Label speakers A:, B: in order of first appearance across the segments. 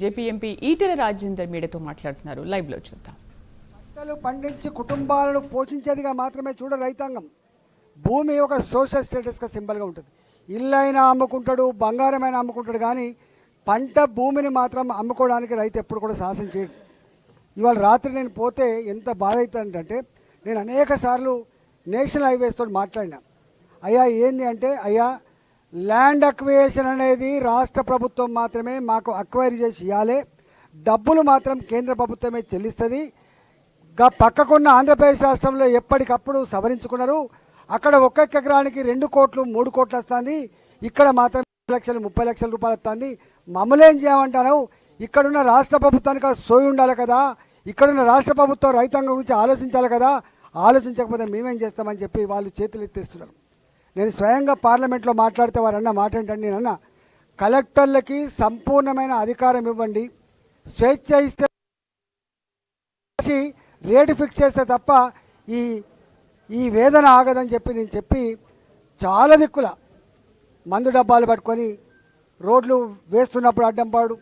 A: JP MP Etela Rajender మీడియాతో మాట్లాడుతున్నారు. Live లో చూద్దాం.
B: పంటలు పండించి కుటుంబాలను పోషించేదిగా మాత్రమే చూడ రైతాంగం. భూమి ఒక సోషల్ స్టేటస్గా సింబల్గా ఉంటుంది. ఇల్లైనా అమ్ముకుంటాడు, బంగారమైనా అమ్ముకుంటాడు, కానీ పంట భూమిని మాత్రం అమ్ముకోవడానికి రైతు ఎప్పుడు కూడా సాహసం చేయడు. ఇవాళ రాత్రి నేను పోతే ఎంత బాధ అవుతుందంటే, నేను అనేక సార్లు నేషనల్ హైవేస్ తోటి మాట్లాడినా. అయ్యా ఏంది అంటే, అయ్యా ల్యాండ్ అక్విజిషన్ అనేది రాష్ట్ర ప్రభుత్వం మాత్రమే మాకు అక్వైర్ చేసి ఇవ్వాలి, డబ్బులు మాత్రం కేంద్ర ప్రభుత్వమే చెల్లిస్తుంది. పక్కకున్న ఆంధ్రప్రదేశ్ రాష్ట్రంలో ఎప్పటికప్పుడు సవరించుకున్నారు. అక్కడ ఒక్కొక్క ఎకరానికి 2 కోట్లు 3 కోట్లు వస్తుంది, ఇక్కడ మాత్రం 20 లక్షలు 30 లక్షల రూపాయలు వస్తుంది. మమ్మల్ని ఏం చేయమంటారు? ఇక్కడున్న రాష్ట్ర ప్రభుత్వానికి సోయి ఉండాలి కదా, ఇక్కడున్న రాష్ట్ర ప్రభుత్వం రైతాంగం గురించి ఆలోచించాలి కదా, ఆలోచించకపోతే మేమేం చేస్తామని చెప్పి వాళ్ళు చేతులు ఎత్తేస్తున్నారు. నేను స్వయంగా పార్లమెంట్లో మాట్లాడితే వారు అన్న మాట ఏంటంటే, నేను అన్న కలెక్టర్లకి సంపూర్ణమైన అధికారం ఇవ్వండి, స్వేచ్ఛ ఇస్తే రేటు ఫిక్స్ చేస్తే తప్ప ఈ వేదన ఆగదని చెప్పి నేను చెప్పి చాలా దిక్కుల మందు డబ్బాలు పట్టుకొని రోడ్లు వేస్తున్నప్పుడు అడ్డంపాడు,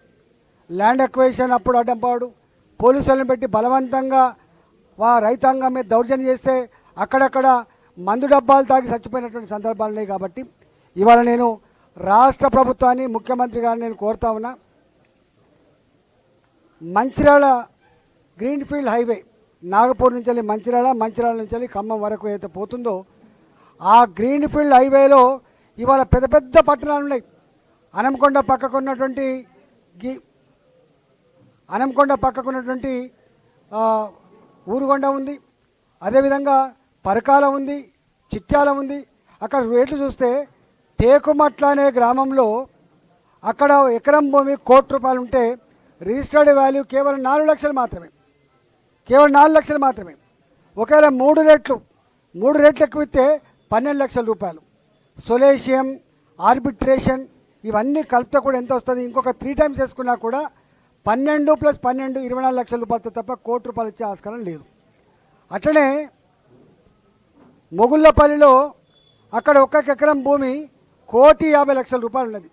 B: ల్యాండ్ అక్విజిషన్ అప్పుడు అడ్డంపాడు, పోలీసులను పెట్టి బలవంతంగా రైతాంగం మీద దౌర్జన్యం చేస్తే అక్కడక్కడ మందు డబ్బాలు తాగి చచ్చిపోయినటువంటి సందర్భాలు ఉన్నాయి. కాబట్టి ఇవాళ నేను రాష్ట్ర ప్రభుత్వాన్ని, ముఖ్యమంత్రి గారిని నేను కోరుతా ఉన్నా, మంచిర్యాల గ్రీన్ఫీల్డ్ హైవే నాగపూర్ నుంచి వెళ్ళి మంచిర్యాల నుంచి వెళ్ళి ఖమ్మం వరకు ఏదైతే పోతుందో ఆ గ్రీన్ఫీల్డ్ హైవేలో ఇవాళ పెద్ద పెద్ద పట్టణాలు ఉన్నాయి. అనంకొండ పక్కకున్నటువంటి ఊరుగొండ ఉంది, అదేవిధంగా పరకాల ఉంది, చిట్యాల ఉంది. అక్కడ రేట్లు చూస్తే టేకుమట్ల అనే గ్రామంలో అక్కడ ఎకరం భూమి 1 కోటి రూపాయలు ఉంటే రిజిస్టర్డ్ వాల్యూ కేవలం 4 లక్షలు మాత్రమే, కేవలం 4 లక్షలు మాత్రమే. ఒకవేళ 3 రేట్లు ఎక్కువ ఇస్తే 12 లక్షల రూపాయలు. సొలేషియం, ఆర్బిట్రేషన్ ఇవన్నీ కలిపితే కూడా ఎంత వస్తుంది? ఇంకొక 3 టైమ్స్ వేసుకున్నా కూడా 12 + 12 24 లక్షల రూపాయలతో తప్ప 1 కోటి రూపాయలు ఇచ్చే ఆస్కారం లేదు. అట్లనే మొగుళ్ళపల్లిలో అక్కడ ఒక్కొక్క ఎకరం భూమి 1,50,00,000 రూపాయలు ఉన్నది.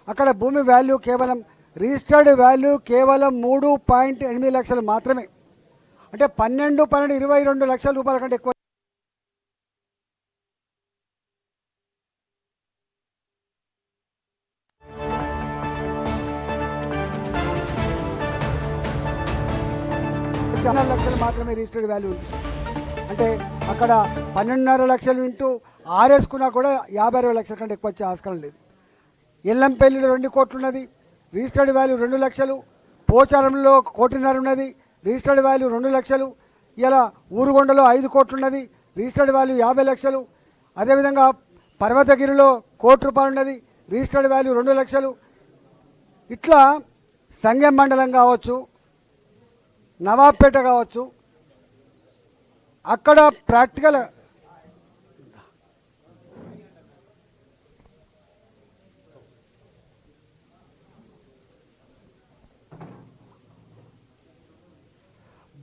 B: అక్కడ భూమి వాల్యూ కేవలం రిజిస్టర్డ్ వాల్యూ కేవలం 3.8 లక్షలు మాత్రమే. అంటే 12 22 లక్షల రూపాయల కంటే ఎక్కువ. లక్షలు మాత్రమే రిజిస్టర్డ్ వాల్యూ ఉంది. అంటే అక్కడ 12.5 లక్షలు ఇంటూ 6 వేసుకున్నా కూడా 50-60 లక్షల కంటే ఎక్కువ వచ్చే ఆస్కారం లేదు. ఎల్లంపల్లిలో 2 కోట్లు ఉన్నది, రిజిస్టర్డ్ వాల్యూ 2 లక్షలు. పోచారంలో 1.5 కోటి ఉన్నది, రిజిస్టర్డ్ వాల్యూ 2 లక్షలు. ఇలా ఊరుగొండలో 5 కోట్లు ఉన్నది, రిజిస్టర్డ్ వాల్యూ 50 లక్షలు. అదేవిధంగా పర్వతగిరిలో 1 కోటి రూపాయలు ఉన్నది, రిజిస్టర్డ్ వాల్యూ 2 లక్షలు. ఇట్లా సంగెం మండలం కావచ్చు, నవాబ్పేట కావచ్చు, అక్కడ ప్రాక్టికల్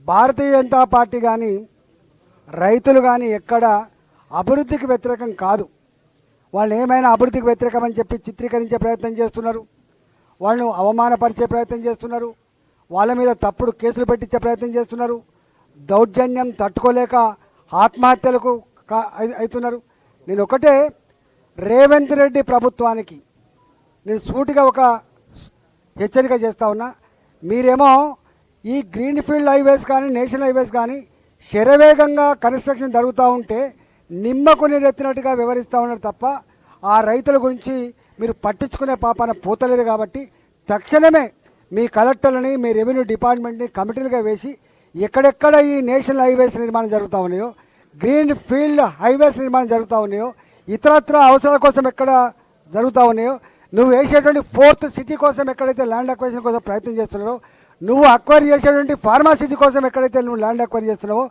B: భారతీయ జనతా పార్టీ కానీ రైతులు కానీ ఎక్కడ అభివృద్ధికి వ్యతిరేకం కాదు. వాళ్ళు ఏమైనా అభివృద్ధికి వ్యతిరేకమని చెప్పి చిత్రీకరించే ప్రయత్నం చేస్తున్నారు, వాళ్ళను అవమానపరిచే ప్రయత్నం చేస్తున్నారు, వాళ్ళ మీద తప్పుడు కేసులు పెట్టించే ప్రయత్నం చేస్తున్నారు, దౌర్జన్యం తట్టుకోలేక ఆత్మహత్యలకు అవుతున్నారు. నేను ఒకటే రేవంత్ రెడ్డి ప్రభుత్వానికి నేను సూటిగా ఒక హెచ్చరిక చేస్తా ఉన్నా. మీరేమో ఈ గ్రీన్ఫీల్డ్ హైవేస్ కానీ నేషనల్ హైవేస్ కానీ శరవేగంగా కన్స్ట్రక్షన్ జరుగుతూ ఉంటే నిమ్మకు నీరెత్తినట్టుగా వివరిస్తూ ఉన్నారు తప్ప ఆ రైతుల గురించి మీరు పట్టించుకునే పాపాన పోతలేరు. కాబట్టి తక్షణమే మీ కలెక్టర్లని, మీ రెవెన్యూ డిపార్ట్మెంట్ని కమిటీలుగా వేసి ఎక్కడెక్కడ ఈ నేషనల్ హైవేస్ నిర్మాణం జరుగుతూ ఉన్నాయో, గ్రీన్ ఫీల్డ్ హైవేస్ నిర్మాణం జరుగుతూ ఉన్నాయో, ఇతరత్ర అవసరాల కోసం ఎక్కడ జరుగుతూ ఉన్నాయో, నువ్వు వేసేటువంటి 4th సిటీ కోసం ఎక్కడైతే ల్యాండ్ అక్విజిషన్ కోసం ప్రయత్నం చేస్తున్నారో, నువ్వు అక్వైర్ చేసేటువంటి ఫార్మా సిటీ కోసం ఎక్కడైతే నువ్వు ల్యాండ్ అక్వైర్ చేస్తున్నావో,